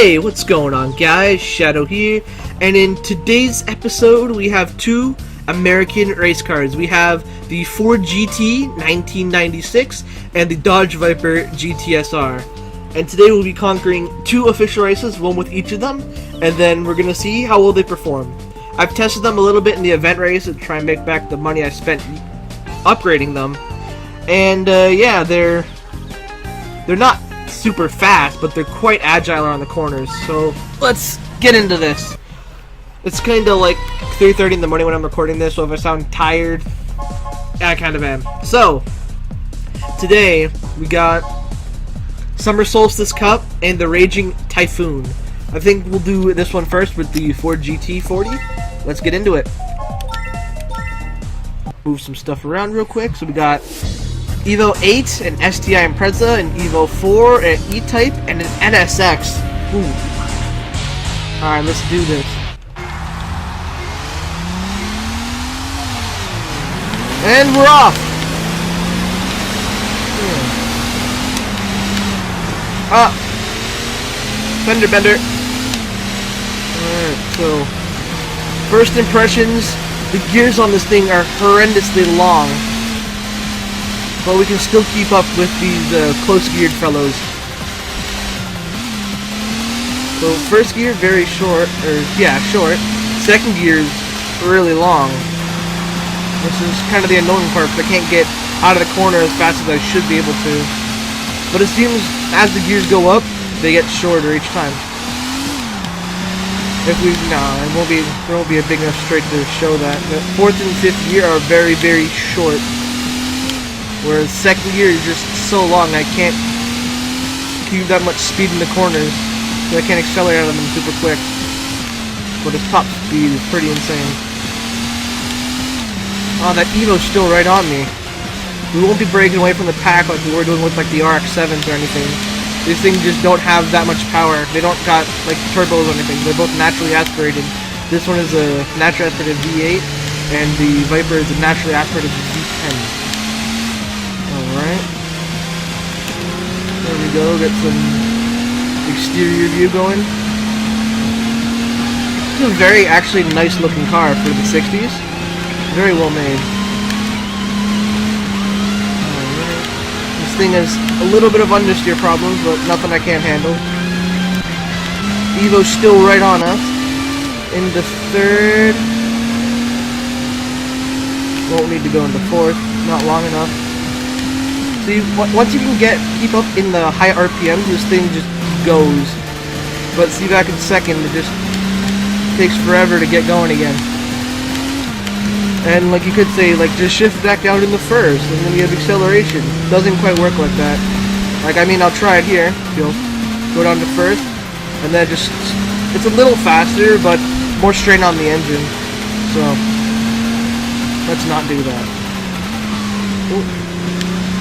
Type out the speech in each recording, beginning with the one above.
Hey, what's going on, guys? Shadow here, and in today's episode we have two American race cars. We have the Ford GT 1996 and the Dodge Viper GTSR. And today we'll be conquering two official races, one with each of them, and then we're gonna see how well they perform. I've tested them a little bit in the event race to try and make back the money I spent upgrading them. And yeah, they're not super fast, but they're quite agile on the corners. So let's get into this. It's kind of like 3:30 in the morning when I'm recording this, so if I sound tired, I kind of am. So today we got Summer Solstice Cup and the Raging Typhoon. I think we'll do this one first with the Ford GT40. Let's get into it. Move some stuff around real quick. So we got Evo 8, an STI Impreza, an Evo 4, an E-Type, and an NSX. Ooh. Alright, let's do this. And we're off! Ah! Fender bender. Alright, so first impressions, the gears on this thing are horrendously long. But we can still keep up with these close-geared fellows. So first gear, very short, short. Second gear is really long. This is kind of the annoying part, because I can't get out of the corner as fast as I should be able to. But it seems as the gears go up, they get shorter each time. There won't be a big enough straight to show that. The fourth and fifth gear are very, very short. Whereas second gear is just so long, I can't keep that much speed in the corners, so I can't accelerate out of them super quick. But its top speed is pretty insane. Oh, that Evo's still right on me. We won't be breaking away from the pack like we were doing with like the RX-7s or anything. These things just don't have that much power. They don't got like turbos or anything. They're both naturally aspirated. This one is a naturally aspirated V8, and the Viper is a naturally aspirated V10. Alright. There we go, get some exterior view going. This is a very actually nice looking car for the 60s. Very well made. Alright. This thing has a little bit of understeer problems, but nothing I can't handle. Evo's still right on us. In the third. Won't need to go into fourth. Not long enough. See, once you can keep up in the high RPMs, this thing just goes. But see, back in second, it just takes forever to get going again. And like you could say, like just shift back down in the first, and then you have acceleration. Doesn't quite work like that. Like, I mean, I'll try it here. You'll go down to first, and then it's a little faster, but more strain on the engine. So let's not do that. Ooh.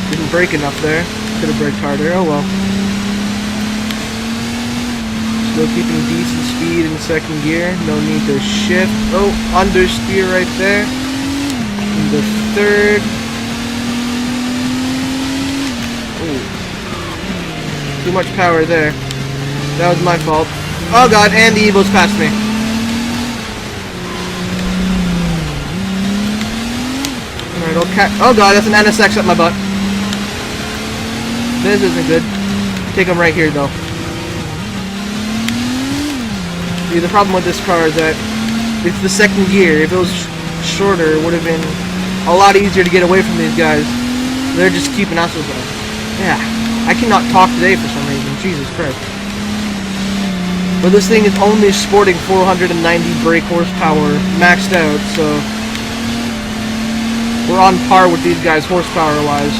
Didn't brake enough there. Could have braked harder. Oh well. Still keeping decent speed in second gear. No need to shift. Oh, understeer right there. In the third. Ooh. Too much power there. That was my fault. Oh god, and the Evo's passed me. Alright, okay. Oh god, that's an NSX up my butt. This isn't good. Take them right here, though. See, the problem with this car is that it's the second gear. If it was shorter, it would have been a lot easier to get away from these guys. They're just keeping us with them. Yeah, I cannot talk today for some reason. Jesus Christ. But this thing is only sporting 490 brake horsepower maxed out, so we're on par with these guys horsepower-wise.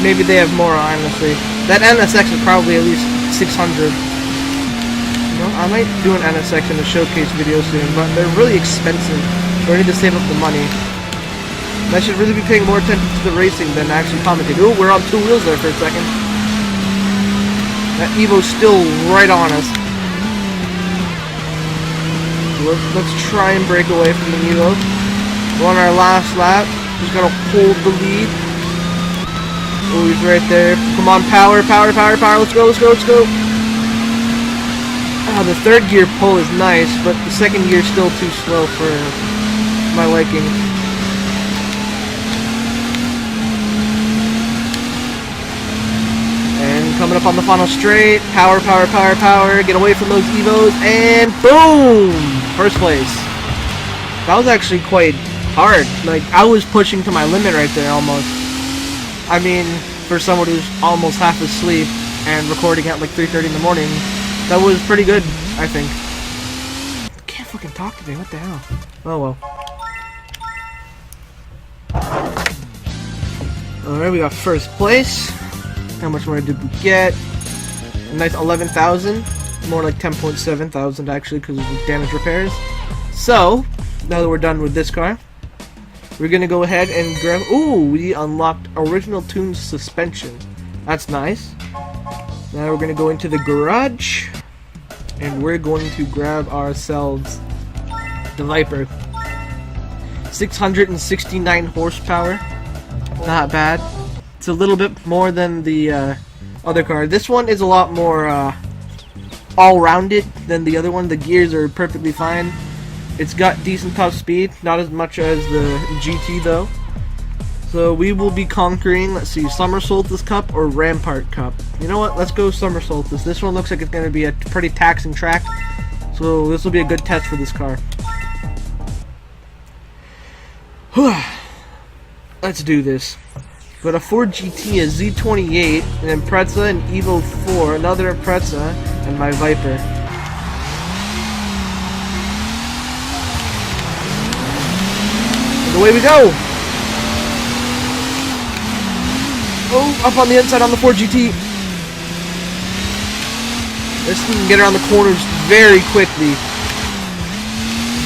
Maybe they have more, honestly. That NSX is probably at least 600. You know, I might do an NSX in a showcase video soon, but they're really expensive. So I need to save up the money. And I should really be paying more attention to the racing than actually commenting. Ooh, we're on two wheels there for a second. That Evo's still right on us. So let's try and break away from the Evo. We're on our last lap. Just gotta hold the lead. Oh, he's right there. Come on, power, power, power, power. Let's go, let's go, let's go. The third gear pull is nice, but the second gear is still too slow for my liking. And coming up on the final straight, power, power, power, power, get away from those Evos, and boom! First place. That was actually quite hard. Like, I was pushing to my limit right there, almost. I mean, for someone who's almost half asleep and recording at like 3:30 in the morning, that was pretty good, I think. I can't fucking talk today, what the hell? Oh well. Alright, we got first place. How much more did we get? A nice 11,000. More like 10.7 thousand actually, because of the damage repairs. So, now that we're done with this car, we're gonna go ahead and grab. Ooh, we unlocked original tune suspension. That's nice. Now we're gonna go into the garage, and we're going to grab ourselves the Viper. 669 horsepower. Not bad. It's a little bit more than the other car. This one is a lot more all-rounded than the other one. The gears are perfectly fine. It's got decent top speed, not as much as the GT though. So we will be conquering, let's see, Summer Solstice Cup or Rampart Cup. You know what, let's go Summer Solstice. This one looks like it's going to be a pretty taxing track, so this will be a good test for this car. Let's do this. Got a Ford GT, a Z28, an Impreza, an Evo 4, another Impreza, and my Viper. And away we go! Oh, up on the inside on the Ford GT. This thing can get around the corners very quickly.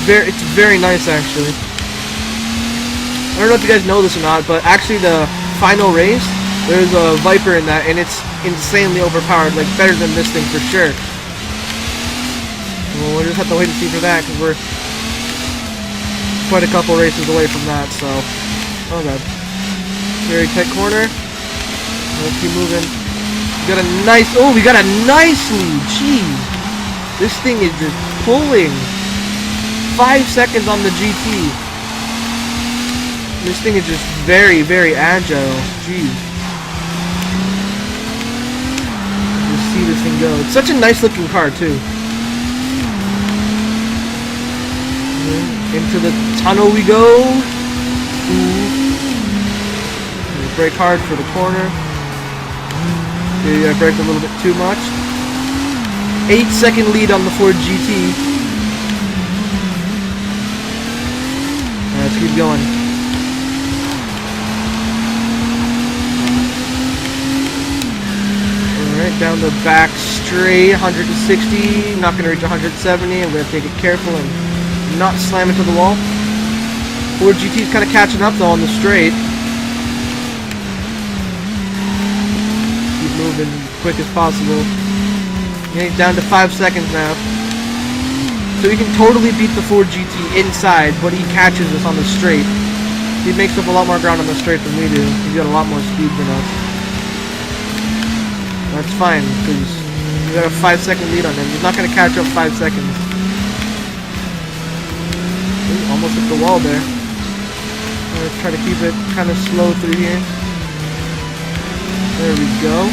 It's very nice, actually. I don't know if you guys know this or not, but actually the final race, there's a Viper in that, and it's insanely overpowered, like better than this thing for sure. Well, we'll just have to wait and see for that, because we're quite a couple races away from that, so. Oh god. Very tight corner. Let's keep moving. We got a nice, oh, we got a nice lead, jeez. This thing is just pulling. 5 seconds on the GT. This thing is just very, very agile. Jeez. Just see this thing go. It's such a nice looking car, too. Into the tunnel we go. Brake hard for the corner. Maybe I brake a little bit too much. 8-second lead on the Ford GT. Let's keep going. Alright, down the back straight, 160, not going to reach 170, I'm going to take it careful and not slam into the wall. Ford GT is kind of catching up though on the straight. Keep moving as quick as possible. Okay, down to 5 seconds now. So he can totally beat the Ford GT inside, but he catches us on the straight. He makes up a lot more ground on the straight than we do. He's got a lot more speed than us. That's fine, because we got a 5-second lead on him. He's not going to catch up 5 seconds. Ooh, almost hit the wall there. Let's try to keep it kind of slow through here. There we go.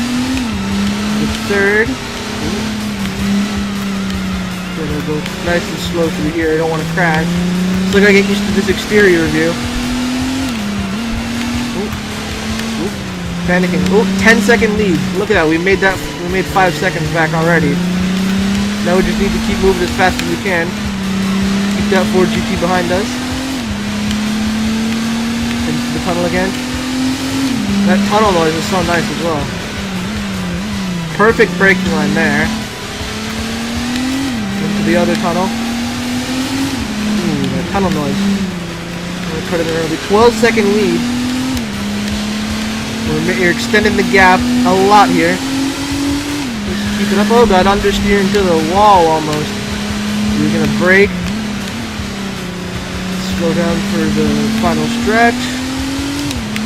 The third. Gonna go nice and slow through here. I don't want to crash. So I gotta get used to this exterior view. Panicking. Oh, 10-second lead. Look at that. We made 5 seconds back already. Now we just need to keep moving as fast as we can. Keep that Ford GT behind us. Into the tunnel again. That tunnel noise is so nice as well. Perfect braking line there. Into the other tunnel. Ooh, that tunnel noise. I'm gonna put it in early. 12-second lead. You're extending the gap a lot here. Just keep it up. Oh god, understeering to the wall almost. We're gonna brake. Slow down for the final stretch.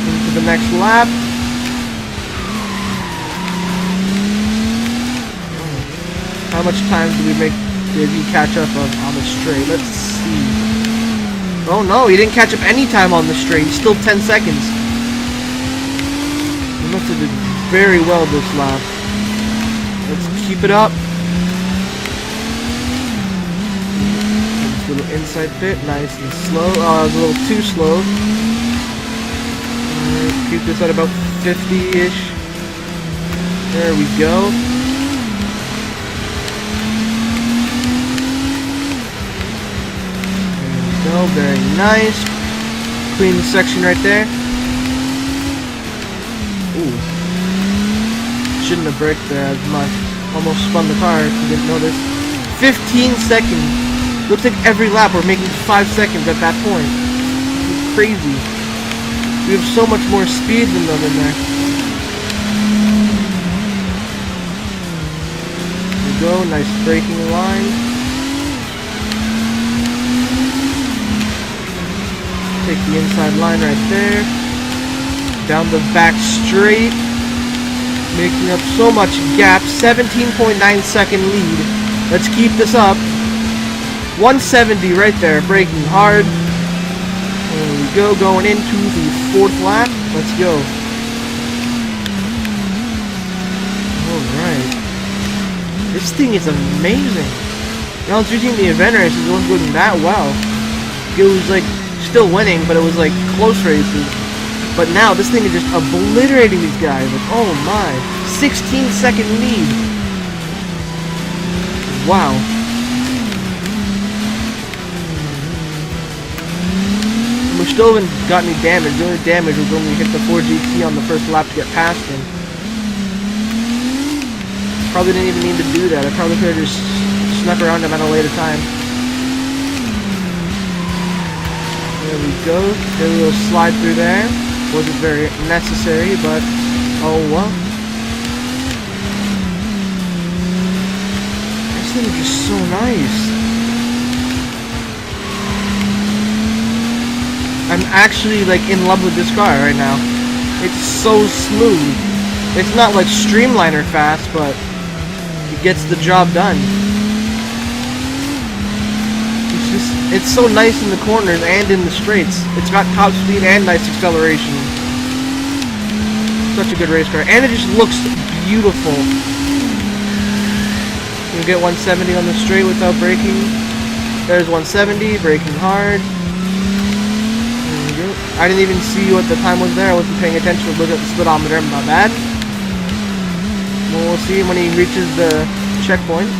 Into the next lap. How much time did he catch up on the straight? Let's see. Oh no, he didn't catch up any time on the straight. He's still 10 seconds. He must have did very well this lap. Let's keep it up. This little inside bit, nice and slow. Oh, it was a little too slow. Alright, keep this at about 50-ish. There we go. There we go, very nice. Clean section right there. Ooh. Shouldn't have braked there as much. Almost spun the car if you didn't notice. 15 seconds. Looks like every lap we're making 5 seconds at that point. It's crazy. We have so much more speed than them in there. There we go, nice braking line. Take the inside line right there. Down the back straight. Making up so much gap. 17.9 second lead. Let's keep this up. 170 right there. Braking hard. There we go. Going into the 4th lap. Let's go. Alright. This thing is amazing. When I was using the event races, it wasn't going that well. It was like still winning, but it was like close races. But now this thing is just obliterating these guys. Like, oh my. 16-second lead. Wow. We still haven't got any damage. The only damage was when we hit the 4GT on the first lap to get past him. Probably didn't even need to do that. I probably could have just snuck around him at a later time. There we go. Did a little slide through there. Wasn't very necessary, but oh well. This thing is just so nice. I'm actually like in love with this car right now. It's so smooth. It's not like streamliner fast, but it gets the job done. It's so nice in the corners and in the straights. It's got top speed and nice acceleration. Such a good race car. And it just looks beautiful. You get 170 on the straight without braking. There's 170, braking hard. There we go. I didn't even see what the time was there. I wasn't paying attention to look at the speedometer. My bad. Well, we'll see when he reaches the checkpoint.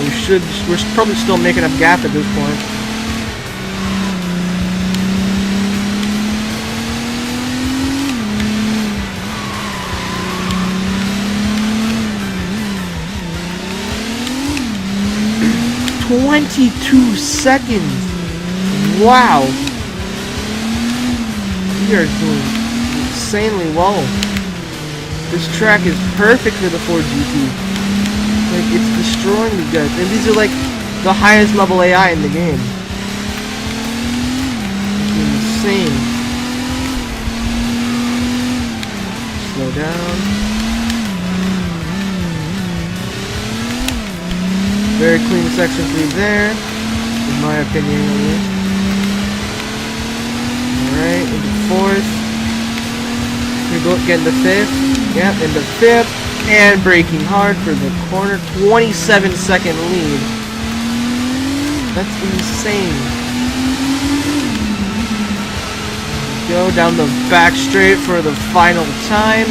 We're probably still making up gap at this point. "22 seconds. Wow. We are doing insanely well. This track is perfect for the 4GT. Like, it's destroying these guys. And these are like the highest level AI in the game. It's insane. Slow down. Very clean section through there, in my opinion at least. Alright, into 4th. We go get into 5th. Yep, into 5th. And braking hard for the corner. 27-second lead. That's insane. Go down the back straight for the final time.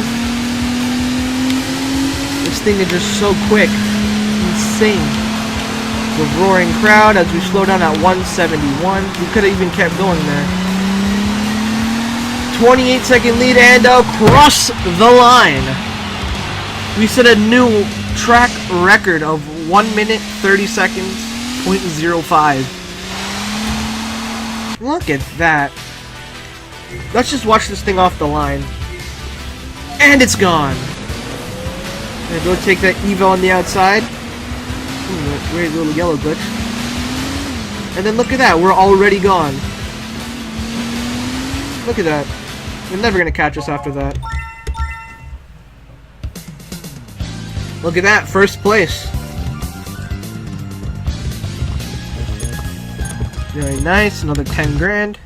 This thing is just so quick. Insane. The roaring crowd as we slow down at 171. We could have even kept going there. 28-second lead and across the line. We set a new track record of 1 minute 30 seconds, .05. Look at that. Let's just watch this thing off the line. And it's gone. Gonna go take that Evo on the outside. Ooh, that weird little yellow glitch. And then look at that, we're already gone. Look at that. They're never gonna catch us after that. Look at that, first place. Very nice, another 10 grand.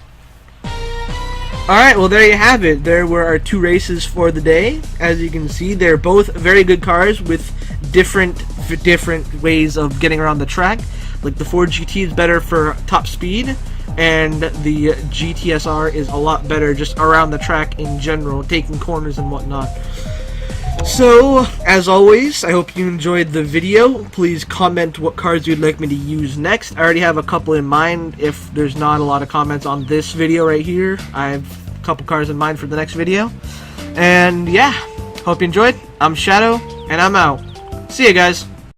Alright, well there you have it. There were our 2 races for the day. As you can see, they're both very good cars with different ways of getting around the track. Like the Ford GT is better for top speed, and the GTSR is a lot better just around the track in general, taking corners and whatnot. So, as always, I hope you enjoyed the video. Please comment what cars you'd like me to use next. I already have a couple in mind. If there's not a lot of comments on this video right here, I have a couple cars in mind for the next video. And yeah, hope you enjoyed. I'm Shadow, and I'm out. See ya, guys.